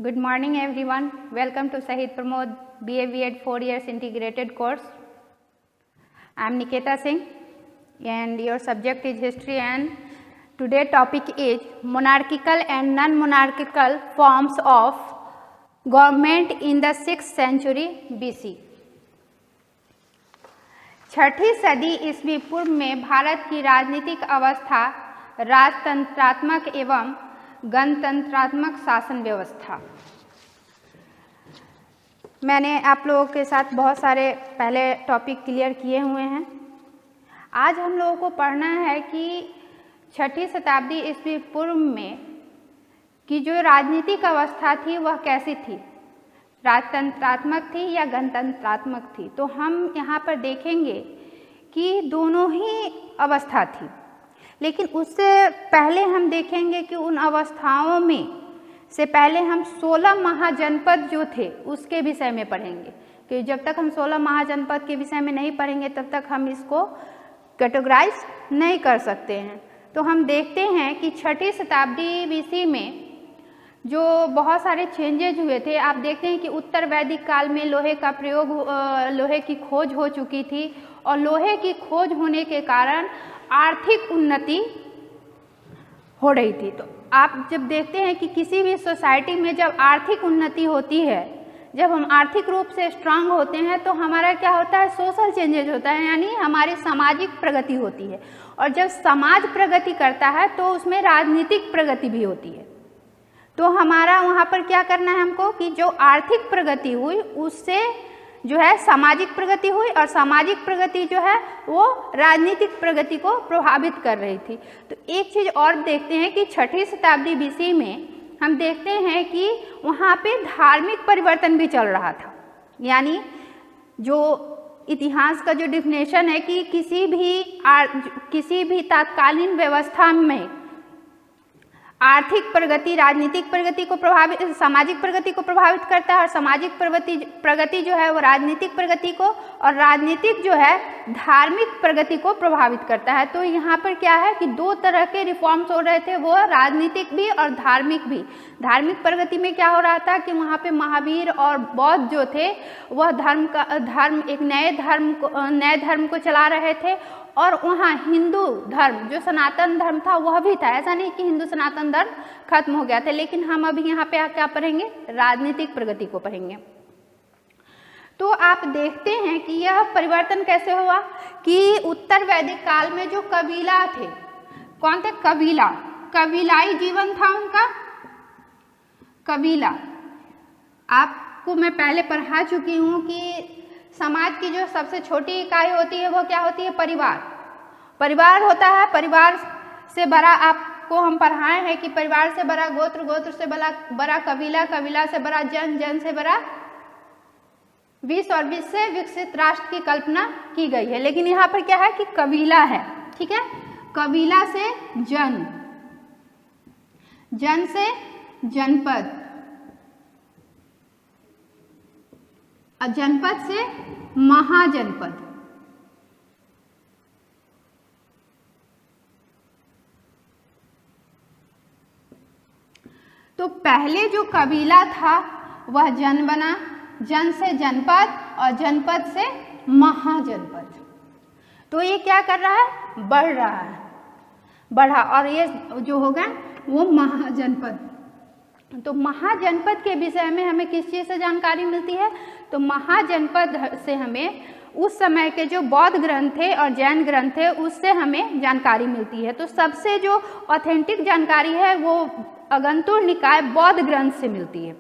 Good morning everyone. Welcome to Shahid Pramod BA B.Ed 4 years integrated course. I am Niketa Singh and your subject is history, and today topic is monarchical and non-monarchical forms of government in the 6th century BC. छठी सदी ईस्वी पूर्व में भारत की राजनीतिक अवस्था राजतंत्रात्मक एवं गणतंत्रात्मक शासन व्यवस्था। मैंने आप लोगों के साथ बहुत सारे पहले टॉपिक क्लियर किए हुए हैं। आज हम लोगों को पढ़ना है कि छठी शताब्दी ईस्वी पूर्व में की जो राजनीतिक अवस्था थी वह कैसी थी, राजतंत्रात्मक थी या गणतंत्रात्मक थी। तो हम यहाँ पर देखेंगे कि दोनों ही अवस्था थी, लेकिन उससे पहले हम देखेंगे कि उन अवस्थाओं में से पहले हम 16 महाजनपद जो थे उसके विषय में पढ़ेंगे, कि जब तक हम 16 महाजनपद के विषय में नहीं पढ़ेंगे तब तक हम इसको कैटेगराइज नहीं कर सकते हैं। तो हम देखते हैं कि छठी शताब्दी बीसी में जो बहुत सारे चेंजेज हुए थे। आप देखते हैं कि उत्तर वैदिक काल में लोहे का प्रयोग, लोहे की खोज हो चुकी थी, और लोहे की खोज होने के कारण आर्थिक उन्नति हो रही थी। तो आप जब देखते हैं कि किसी भी सोसाइटी में जब आर्थिक उन्नति होती है, जब हम आर्थिक रूप से स्ट्रांग होते हैं तो हमारा क्या होता है, सोशल चेंजेज होता है, यानी हमारी सामाजिक प्रगति होती है। और जब समाज प्रगति करता है तो उसमें राजनीतिक प्रगति भी होती है। तो हमारा वहाँ पर क्या करना है हमको कि जो आर्थिक प्रगति हुई उससे जो है सामाजिक प्रगति हुई, और सामाजिक प्रगति जो है वो राजनीतिक प्रगति को प्रभावित कर रही थी। तो एक चीज़ और देखते हैं कि छठी शताब्दी बीसी में हम देखते हैं कि वहाँ पे धार्मिक परिवर्तन भी चल रहा था। यानी जो इतिहास का जो डिफिनेशन है कि किसी भी तात्कालीन व्यवस्था में आर्थिक प्रगति राजनीतिक प्रगति को प्रभावित, सामाजिक प्रगति को प्रभावित करता है, और सामाजिक प्रगति जो है वो राजनीतिक प्रगति को, और राजनीतिक जो है धार्मिक प्रगति को प्रभावित करता है। तो यहाँ पर क्या है कि दो तरह के रिफॉर्म्स हो रहे थे, वो राजनीतिक भी और धार्मिक भी। धार्मिक प्रगति में क्या हो रहा था कि वहाँ पे महावीर और बौद्ध जो थे वह एक नए धर्म को चला रहे थे, और वहाँ हिंदू धर्म जो सनातन धर्म था वह भी था। ऐसा नहीं कि हिंदू सनातन धर्म खत्म हो गया था, लेकिन हम अभी यहाँ पे क्या पढ़ेंगे, राजनीतिक प्रगति को पढ़ेंगे। तो आप देखते हैं कि यह परिवर्तन कैसे हुआ कि उत्तर वैदिक काल में जो कबीला थे, कौन थे, कबीलाई जीवन था उनका। कबीला आपको मैं पहले पढ़ा चुकी हूँ कि समाज की जो सबसे छोटी इकाई होती है वो क्या होती है, परिवार होता है। परिवार से बड़ा आपको हम पढ़ाए हैं कि परिवार से बड़ा गोत्र, गोत्र से बड़ा कबीला, कबीला से बड़ा जन, जन से बड़ा विश्व, और विश्व से विकसित राष्ट्र की कल्पना की गई है। लेकिन यहाँ पर क्या है कि कबीला है, ठीक है। कबीला से जन, जन से जनपद, और जनपद से महाजनपद। तो पहले जो कबीला था वह जन बना, जन से जनपद, और जनपद से महाजनपद। तो ये क्या कर रहा है, बढ़ रहा है, बढ़ा, और ये जो होगा वो महाजनपद। तो महाजनपद के विषय में हमें किस चीज़ से जानकारी मिलती है, तो महाजनपद से हमें उस समय के जो बौद्ध ग्रंथ थे और जैन ग्रंथ थे उससे हमें जानकारी मिलती है। तो सबसे जो ऑथेंटिक जानकारी है वो अगंतुर निकाय बौद्ध ग्रंथ से मिलती है।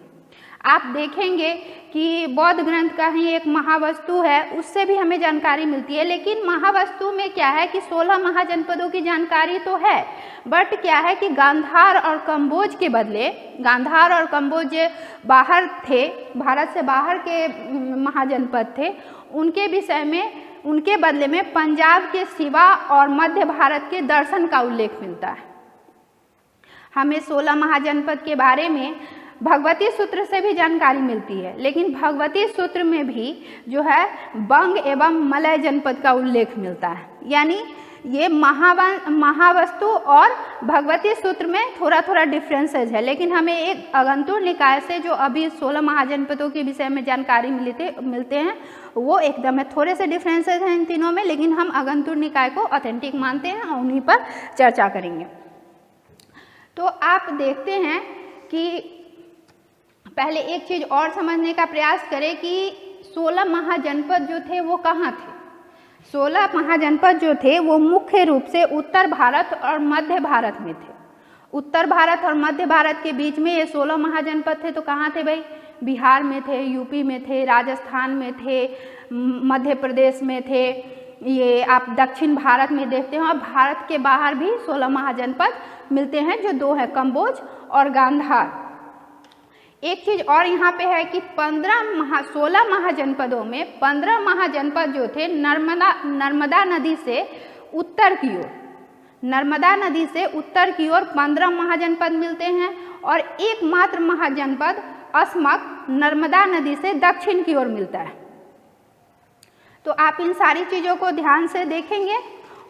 आप देखेंगे कि बौद्ध ग्रंथ का ही एक महावस्तु है, उससे भी हमें जानकारी मिलती है। लेकिन महावस्तु में क्या है कि 16 महाजनपदों की जानकारी तो है, बट क्या है कि गांधार और कंबोज के बदले, गांधार और कंबोज बाहर थे, भारत से बाहर के महाजनपद थे, उनके विषय में, उनके बदले में पंजाब के सिवा और मध्य भारत के दर्शन का उल्लेख मिलता है। हमें 16 महाजनपद के बारे में भगवती सूत्र से भी जानकारी मिलती है, लेकिन भगवती सूत्र में भी जो है बंग एवं मलय जनपद का उल्लेख मिलता है। यानी ये महावस्तु और भगवती सूत्र में थोड़ा थोड़ा डिफरेंसेस है, लेकिन हमें एक अगंतुर निकाय से जो अभी 16 महाजनपदों के विषय में जानकारी मिलते हैं वो एकदम है, थोड़े से डिफरेंसेस हैं इन तीनों में, लेकिन हम अगंतुर निकाय को ऑथेंटिक मानते हैं और उन्हीं पर चर्चा करेंगे। तो आप देखते हैं कि पहले एक चीज़ और समझने का प्रयास करें कि 16 महाजनपद जो थे वो कहाँ थे। 16 महाजनपद जो थे वो मुख्य रूप से उत्तर भारत और मध्य भारत में थे। उत्तर भारत और मध्य भारत के बीच में ये 16 महाजनपद थे। तो कहाँ थे भाई? बिहार में थे, यूपी में थे, राजस्थान में थे, मध्य प्रदेश में थे, ये आप दक्षिण भारत में देखते हैं। और भारत के बाहर भी 16 महाजनपद मिलते हैं जो 2 हैं, कम्बोज और गांधार। एक चीज़ और यहाँ पे है कि 16 महाजनपदों में 15 महाजनपद जो थे नर्मदा नदी से उत्तर की ओर, नर्मदा नदी से उत्तर की ओर 15 महाजनपद मिलते हैं और एकमात्र महाजनपद अस्मक नर्मदा नदी से दक्षिण की ओर मिलता है। तो आप इन सारी चीज़ों को ध्यान से देखेंगे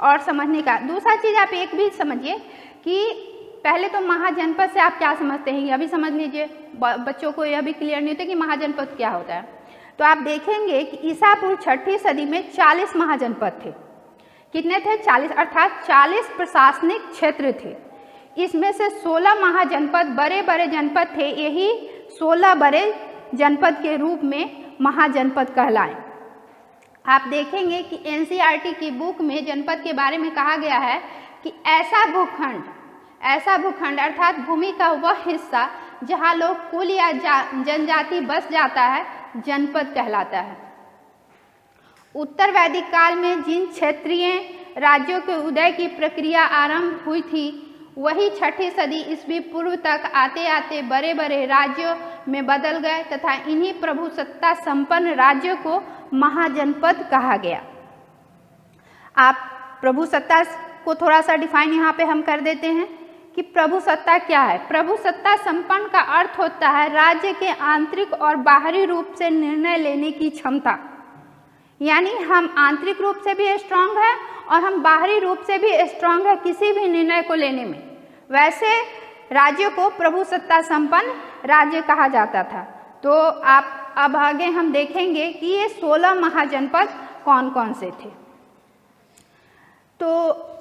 और समझने का। दूसरा चीज़ आप एक भी समझिए कि पहले तो महाजनपद से आप क्या समझते हैं, यह भी समझ लीजिए, बच्चों को यह भी क्लियर नहीं होता कि महाजनपद क्या होता है। तो आप देखेंगे कि ईसा पूर्व 6वीं सदी में 40 महाजनपद थे। कितने थे? 40, अर्थात 40 प्रशासनिक क्षेत्र थे। इसमें से 16 महाजनपद बड़े बड़े जनपद थे। यही 16 बड़े जनपद के रूप में महाजनपद कहलाए। आप देखेंगे कि एनसीईआरटी की बुक में जनपद के बारे में कहा गया है कि ऐसा भूखंड अर्थात भूमि का वह हिस्सा जहाँ लोग कुल या जनजाति बस जाता है जनपद कहलाता है। उत्तर वैदिक काल में जिन क्षेत्रीय राज्यों के उदय की प्रक्रिया आरंभ हुई थी वही 6वीं सदी ईस्वी पूर्व तक आते आते बड़े बड़े राज्यों में बदल गए तथा इन्हीं प्रभुसत्ता संपन्न राज्यों को महाजनपद कहा गया। आप प्रभुसत्ता को थोड़ा सा डिफाइन यहाँ पे हम कर देते हैं कि प्रभुसत्ता क्या है। प्रभुसत्ता संपन्न का अर्थ होता है राज्य के आंतरिक और बाहरी रूप से निर्णय लेने की क्षमता, यानी हम आंतरिक रूप से भी स्ट्रांग है और हम बाहरी रूप से भी स्ट्रांग है किसी भी निर्णय को लेने में। वैसे राज्य को प्रभुसत्ता संपन्न राज्य कहा जाता था। तो आप अब आगे हम देखेंगे कि ये 16 महाजनपद कौन कौन से थे। तो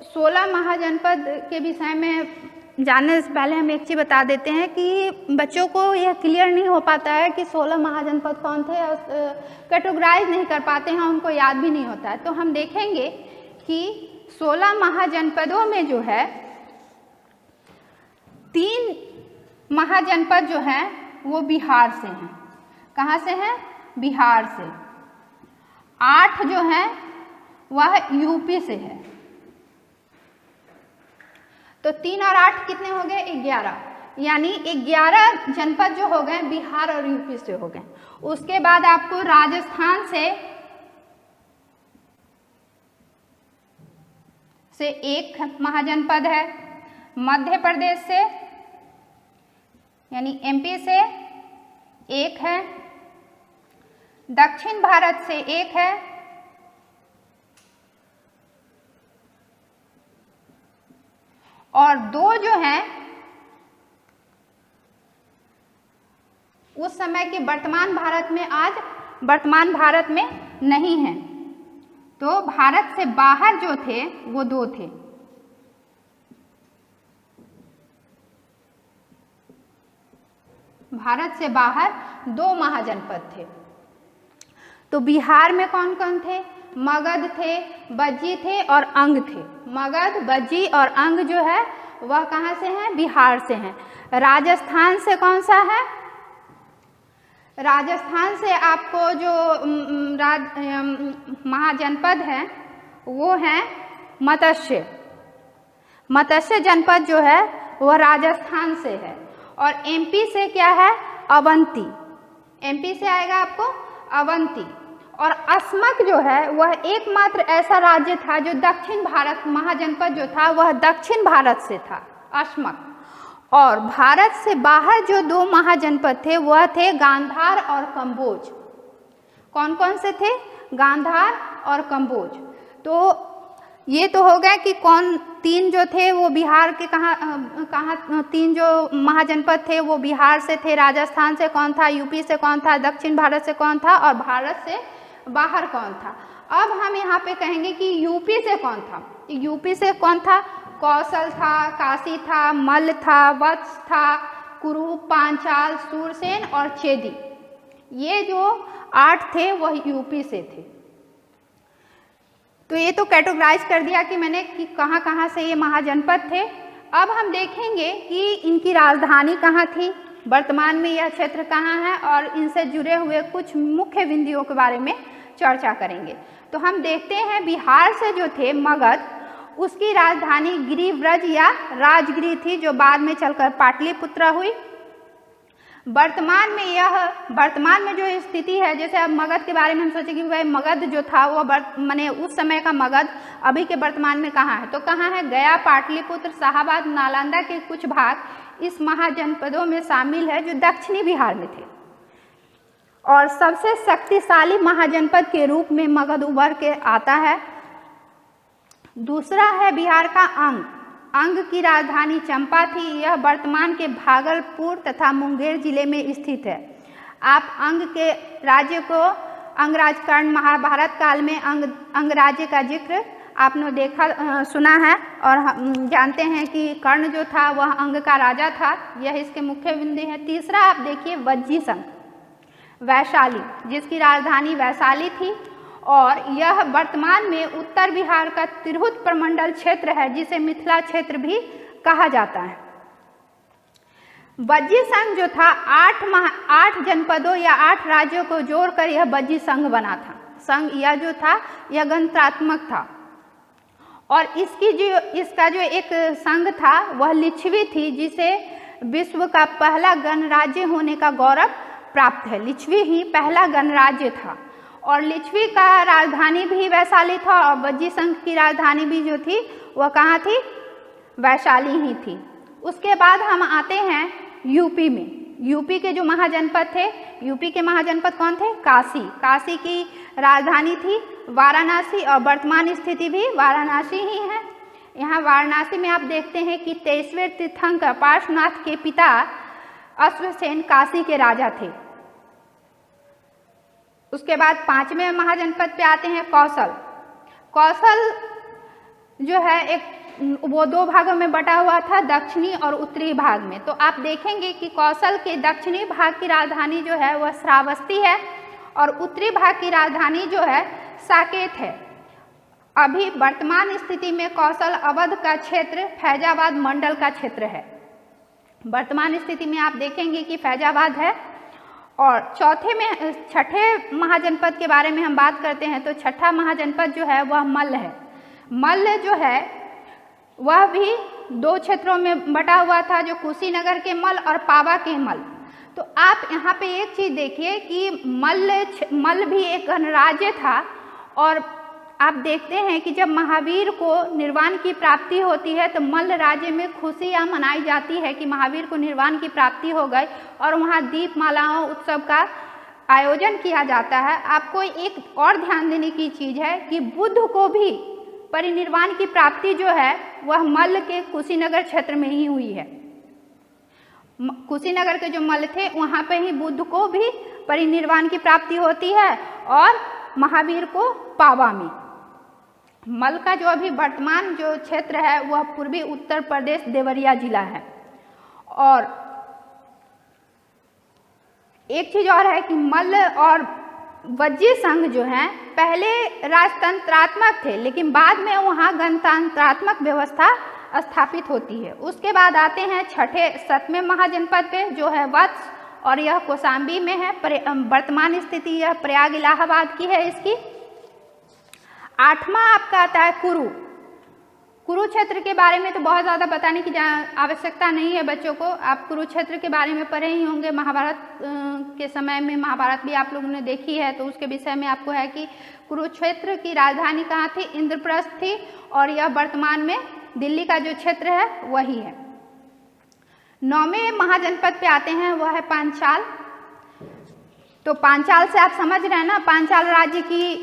16 महाजनपद के विषय में जानने से पहले हम एक चीज़ बता देते हैं कि बच्चों को यह क्लियर नहीं हो पाता है कि 16 महाजनपद कौन थे, कैटेगराइज नहीं कर पाते हैं, उनको याद भी नहीं होता है। तो हम देखेंगे कि 16 महाजनपदों में जो है 3 महाजनपद जो हैं वो बिहार से हैं। कहाँ से हैं? बिहार से। 8 जो हैं वह यूपी से है। तो 3 और 8 कितने हो गए? 11, यानी 11 जनपद जो हो गए बिहार और यूपी से हो गए। उसके बाद आपको राजस्थान से 1 महाजनपद है, मध्य प्रदेश से यानी एमपी से 1 है, दक्षिण भारत से 1 है, और 2 जो हैं उस समय के वर्तमान भारत में, आज वर्तमान भारत में नहीं हैं। तो भारत से बाहर जो थे वो 2 थे। भारत से बाहर 2 महाजनपद थे। तो बिहार में कौन कौन थे? मगध थे, बज्जी थे और अंग थे। मगध, बज्जी और अंग जो है वह कहाँ से हैं? बिहार से हैं। राजस्थान से कौन सा है? राजस्थान से आपको जो महाजनपद है वो है मत्स्य। मत्स्य जनपद जो है वह राजस्थान से है। और एमपी से क्या है? अवंती। एमपी से आएगा आपको अवंती। और अस्मक जो है वह एकमात्र ऐसा राज्य था जो दक्षिण भारत, महाजनपद जो था वह दक्षिण भारत से था, अस्मक। और भारत से बाहर जो 2 महाजनपद थे वह थे गांधार और कम्बोज। कौन कौन से थे? गांधार और कम्बोज। तो ये तो हो गया कि कौन तीन जो थे वो बिहार के कहाँ तीन जो महाजनपद थे वो बिहार से थे, राजस्थान से कौन था, यूपी से कौन था, दक्षिण भारत से कौन था और भारत से बाहर कौन था। अब हम यहाँ पे कहेंगे कि यूपी से कौन था। यूपी से कौन था? कौशल था, काशी था, मल्ल था, वत्स था, कुरु, पांचाल, सूरसेन और चेदी। ये जो 8 थे वह यूपी से थे। तो ये तो कैटेगराइज कर दिया कि मैंने कि कहाँ कहाँ से ये महाजनपद थे। अब हम देखेंगे कि इनकी राजधानी कहाँ थी, वर्तमान में यह क्षेत्र कहाँ है और इनसे जुड़े हुए कुछ मुख्य बिंदुओं के बारे में चर्चा करेंगे। तो हम देखते हैं बिहार से जो थे मगध, उसकी राजधानी गिरिव्रज या राजगिरी थी, जो बाद में चलकर पाटलिपुत्र हुई। वर्तमान में जो स्थिति है, जैसे अब मगध के बारे में हम सोचे कि भाई मगध जो था वो माने उस समय का मगध अभी के वर्तमान में कहाँ है, तो कहाँ है? गया, पाटलिपुत्र, शाहाबाद, नालंदा के कुछ भाग इस महाजनपदों में शामिल है जो दक्षिणी बिहार में थे। और सबसे शक्तिशाली महाजनपद के रूप में मगध उभर के आता है। दूसरा है बिहार का अंग की राजधानी चंपा थी। यह वर्तमान के भागलपुर तथा मुंगेर जिले में स्थित है। आप अंग के राज्य को अंगराजकर्ण महाभारत काल में अंग राज्य का जिक्र आपने सुना है और हम जानते हैं कि कर्ण जो था वह अंग का राजा था। यह इसके मुख्य बिंदु है। तीसरा आप देखिए वज्जी संघ, वैशाली, जिसकी राजधानी वैशाली थी और यह वर्तमान में उत्तर बिहार का तिरहुत प्रमंडल क्षेत्र है, जिसे मिथिला क्षेत्र भी कहा जाता है। वज्जी संघ जो था 8 जनपदों या 8 राज्यों को जोड़कर यह वज्जी संघ बना था। संघ यह जो था यह गणतंत्रात्मक था और इसका जो एक संघ था वह लिच्छवी थी, जिसे विश्व का पहला गणराज्य होने का गौरव प्राप्त है। लिच्छवी ही पहला गणराज्य था और लिच्छवी का राजधानी भी वैशाली था और वज्जी संघ की राजधानी भी जो थी वह कहाँ थी? वैशाली ही थी। उसके बाद हम आते हैं यूपी में। यूपी के जो महाजनपद थे, यूपी के महाजनपद कौन थे? काशी की राजधानी थी वाराणसी और वर्तमान स्थिति भी वाराणसी ही है। यहाँ वाराणसी में आप देखते हैं कि 23वें तीर्थंकर पार्श्वनाथ के पिता अश्वसेन काशी के राजा थे। उसके बाद 5वें महाजनपद पे आते हैं कौशल जो है वो 2 भागों में बटा हुआ था, दक्षिणी और उत्तरी भाग में। तो आप देखेंगे कि कौशल के दक्षिणी भाग की राजधानी जो है वह श्रावस्ती है और उत्तरी भाग की राजधानी जो है साकेत है। अभी वर्तमान स्थिति में कौशल अवध का क्षेत्र फैजाबाद मंडल का क्षेत्र है। वर्तमान स्थिति में आप देखेंगे कि फैजाबाद है। और छठे महाजनपद के बारे में हम बात करते हैं तो छठा महाजनपद जो है वह मल्ल है। मल्ल जो है वह भी 2 क्षेत्रों में बटा हुआ था, जो कुशीनगर के मल्ल और पावा के मल्ल। तो आप यहाँ पे एक चीज़ देखिए कि मल्ल भी एक गणराज्य था और आप देखते हैं कि जब महावीर को निर्वाण की प्राप्ति होती है तो मल्ल राज्य में खुशियाँ मनाई जाती है कि महावीर को निर्वाण की प्राप्ति हो गई और वहाँ दीपमालाओं उत्सव का आयोजन किया जाता है। आपको एक और ध्यान देने की चीज़ है कि बुद्ध को भी परिनिर्वाण की प्राप्ति जो है वह मल्ल के कुशीनगर क्षेत्र में ही हुई है। कुशीनगर के जो मल्ल थे वहाँ पे ही बुद्ध को भी परिनिर्वाण की प्राप्ति होती है और महावीर को पावा में। मल्ल का जो अभी वर्तमान जो क्षेत्र है वह पूर्वी उत्तर प्रदेश देवरिया जिला है। और एक चीज़ और है कि मल्ल और वज्जी संघ जो हैं पहले राजतंत्रात्मक थे, लेकिन बाद में वहाँ गणतंत्रात्मक व्यवस्था स्थापित होती है। उसके बाद आते हैं 7वें महाजनपद पे जो है वत्स और यह कौशाम्बी में है। वर्तमान स्थिति यह प्रयाग इलाहाबाद की है इसकी। 8वां आपका आता है कुरुक्षेत्र के बारे में तो बहुत ज़्यादा बताने की आवश्यकता नहीं है बच्चों को। आप कुरुक्षेत्र के बारे में पढ़े ही होंगे, महाभारत के समय में महाभारत भी आप लोगों ने देखी है तो उसके विषय में आपको है कि कुरुक्षेत्र की राजधानी कहाँ थी? इंद्रप्रस्थ थी और यह वर्तमान में दिल्ली का जो क्षेत्र है वही है। 9वें महाजनपद पे आते हैं वह है पांचाल। तो पांचाल से आप समझ रहे हैं ना, पांचाल राज्य की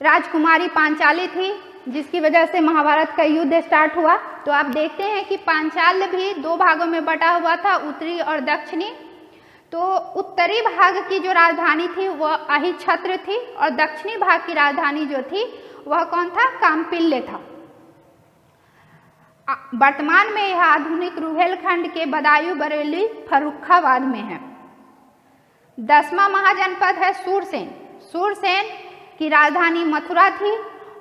राजकुमारी पांचाली थी। जिसकी वजह से महाभारत का युद्ध स्टार्ट हुआ। तो आप देखते हैं कि पांचाल भी 2 भागों में बटा हुआ था, उत्तरी और दक्षिणी। तो उत्तरी भाग की जो राजधानी थी वह अहिछत्र थी और दक्षिणी भाग की राजधानी जो थी वह कौन था? काम्पिल्य था। वर्तमान में यह आधुनिक रुहेलखंड के बदायूं बरेली फर्रुखाबाद में है। 10वां महाजनपद है सूरसेन। सूरसेन की राजधानी मथुरा थी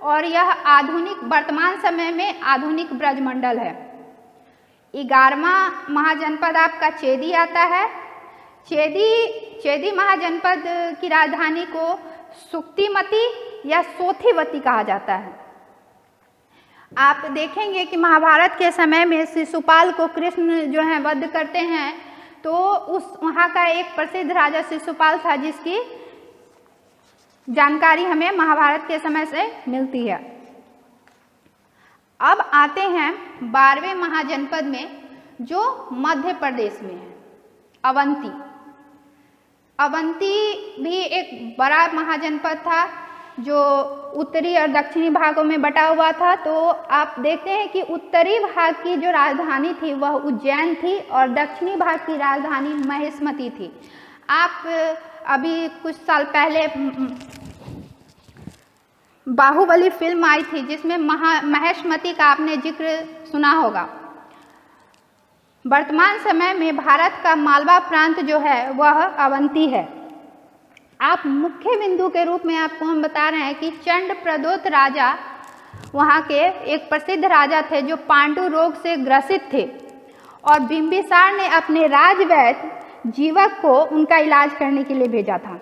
और यह आधुनिक वर्तमान समय में आधुनिक ब्रजमंडल है। 11वां महाजनपद आपका चेदी आता है। चेदी महाजनपद की राजधानी को सुक्तिमती या सोथिवती कहा जाता है। आप देखेंगे कि महाभारत के समय में शिशुपाल को कृष्ण जो है वध करते हैं, तो उस वहाँ का एक प्रसिद्ध राजा शिशुपाल था जिसकी जानकारी हमें महाभारत के समय से मिलती है। अब आते हैं 12वें महाजनपद में जो मध्य प्रदेश में है, अवंती। अवंती भी एक बड़ा महाजनपद था जो उत्तरी और दक्षिणी भागों में बटा हुआ था। तो आप देखते हैं कि उत्तरी भाग की जो राजधानी थी वह उज्जैन थी और दक्षिणी भाग की राजधानी महिष्मती थी। आप अभी कुछ साल पहले बाहुबली फिल्म आई थी जिसमें महिष्मती का आपने जिक्र सुना होगा। वर्तमान समय में भारत का मालवा प्रांत जो है वह अवंती है। आप मुख्य बिंदु के रूप में आपको हम बता रहे हैं कि चंड प्रदोत राजा वहाँ के एक प्रसिद्ध राजा थे जो पांडु रोग से ग्रसित थे और बिंबिसार ने अपने राजवैद्य जीवक को उनका इलाज करने के लिए भेजा था।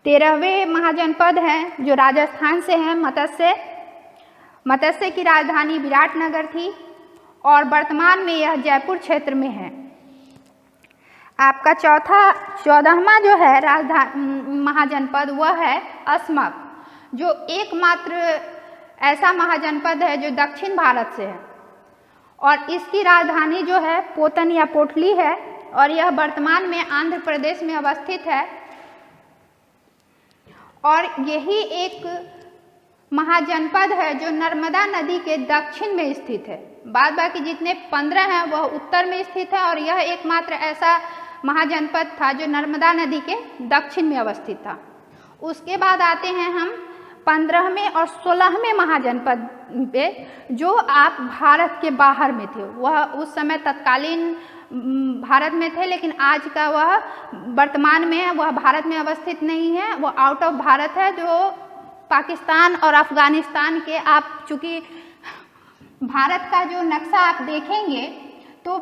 13वें महाजनपद है जो राजस्थान से है, मत्स्य। मत्स्य की राजधानी विराटनगर थी और वर्तमान में यह जयपुर क्षेत्र में है। आपका 14वां जो है महाजनपद वह है अस्मक, जो एकमात्र ऐसा महाजनपद है जो दक्षिण भारत से है और इसकी राजधानी जो है पोतन या पोटली है और यह वर्तमान में आंध्र प्रदेश में अवस्थित है। और यही एक महाजनपद है जो नर्मदा नदी के दक्षिण में स्थित है। बाद बाकी जितने 15 हैं वह उत्तर में स्थित है और यह एकमात्र ऐसा महाजनपद था जो नर्मदा नदी के दक्षिण में अवस्थित था। उसके बाद आते हैं हम 15वें और 16वें महाजनपद पे जो आप भारत के बाहर में थे। वह उस समय तत्कालीन भारत में थे, लेकिन आज का वह वर्तमान में वह भारत में अवस्थित नहीं है, वो आउट ऑफ भारत है, जो पाकिस्तान और अफगानिस्तान के। आप चूँकि भारत का जो नक्शा आप देखेंगे तो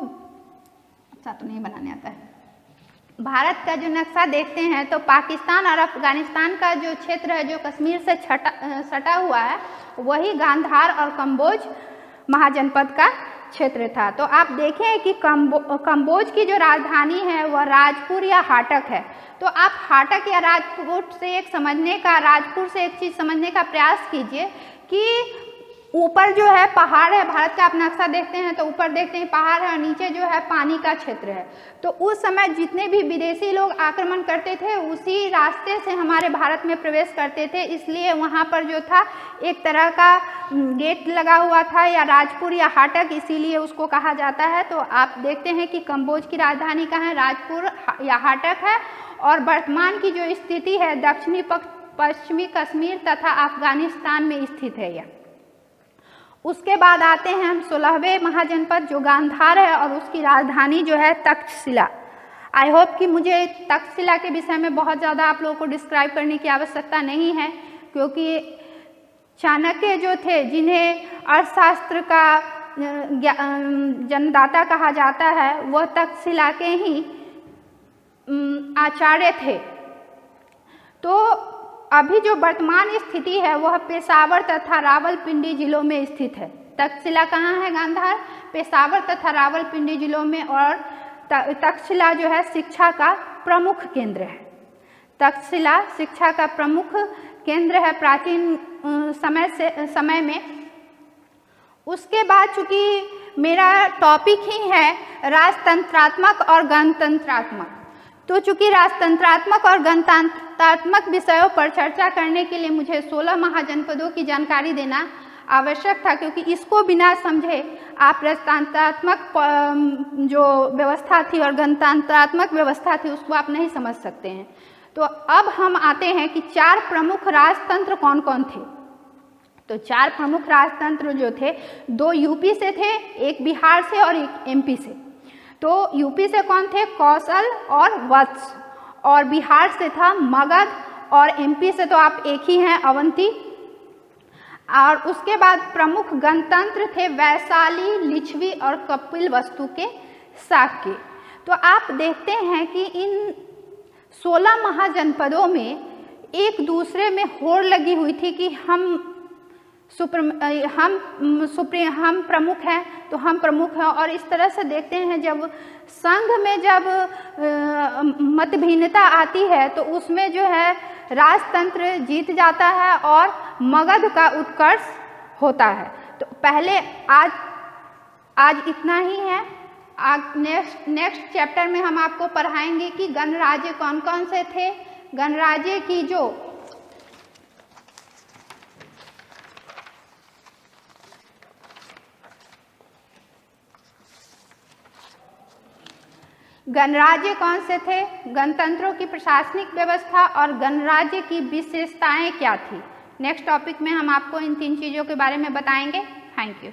अच्छा तो नहीं बनाने आता है। भारत का जो नक्शा देखते हैं तो पाकिस्तान और अफगानिस्तान का जो क्षेत्र है जो कश्मीर से सटा हुआ है वही गांधार और कंबोज महाजनपद का क्षेत्र था। तो आप देखें कि कंबोज की जो राजधानी है वह राजपुर या हाटक है। तो आप हाटक या राजपुर से एक समझने का, राजपुर से एक चीज़ समझने का प्रयास कीजिए कि ऊपर जो है पहाड़ है। भारत का आप नक्शा देखते हैं तो ऊपर देखते हैं पहाड़ है और नीचे जो है पानी का क्षेत्र है। तो उस समय जितने भी विदेशी लोग आक्रमण करते थे उसी रास्ते से हमारे भारत में प्रवेश करते थे, इसलिए वहाँ पर जो था एक तरह का गेट लगा हुआ था या राजपुर या हाटक, इसीलिए उसको कहा जाता है। तो आप देखते हैं कि कंबोज की राजधानी कहाँ है, राजपुर या हाटक है और वर्तमान की जो स्थिति है दक्षिणी पश्चिमी कश्मीर तथा अफगानिस्तान में स्थित है यह। उसके बाद आते हैं हम 16वें महाजनपद जो गांधार है और उसकी राजधानी जो है तक्षशिला। आई होप कि मुझे तक्षशिला के विषय में बहुत ज़्यादा आप लोगों को डिस्क्राइब करने की आवश्यकता नहीं है, क्योंकि चाणक्य जो थे जिन्हें अर्थशास्त्र का जन्मदाता कहा जाता है वह तक्षशिला के ही आचार्य थे। तो अभी जो वर्तमान स्थिति है वह पेशावर तथा रावलपिंडी जिलों में स्थित है। तक्षशिला कहाँ है? गांधार, पेशावर तथा रावलपिंडी जिलों में। और तक्षशिला जो है शिक्षा का प्रमुख केंद्र है। तक्षशिला शिक्षा का प्रमुख केंद्र है प्राचीन समय में। उसके बाद चूँकि मेरा टॉपिक ही है राजतंत्रात्मक और गणतंत्रात्मक, तो चूंकि राजतंत्रात्मक और गणतंत्रात्मक विषयों पर चर्चा करने के लिए मुझे 16 महाजनपदों की जानकारी देना आवश्यक था, क्योंकि इसको बिना समझे आप राजतंत्रात्मक जो व्यवस्था थी और गणतंत्रात्मक व्यवस्था थी उसको आप नहीं समझ सकते हैं। तो अब हम आते हैं कि 4 प्रमुख राजतंत्र कौन कौन थे। तो 4 प्रमुख राजतंत्र जो थे, 2 यूपी से थे, एक बिहार से और एक एमपी से। तो यूपी से कौन थे? कौशल और वत्स, और बिहार से था मगध, और एमपी से तो आप एक ही हैं, अवंती। और उसके बाद प्रमुख गणतंत्र थे वैशाली, लिच्छवी और कपिलवस्तु के शाक्य। तो आप देखते हैं कि इन 16 महाजनपदों में एक दूसरे में होड़ लगी हुई थी कि हम प्रमुख हैं तो हम प्रमुख हैं। और इस तरह से देखते हैं जब संघ में जब मतभिन्नता आती है तो उसमें जो है राजतंत्र जीत जाता है और मगध का उत्कर्ष होता है। तो पहले आज इतना ही है। नेक्स्ट चैप्टर में हम आपको पढ़ाएंगे कि गणराज्य कौन कौन से थे, गणराज्य की जो गणराज्य कौन से थे, गणतंत्रों की प्रशासनिक व्यवस्था और गणराज्य की विशेषताएं क्या थी। नेक्स्ट टॉपिक में हम आपको इन 3 चीज़ों के बारे में बताएंगे। Thank you.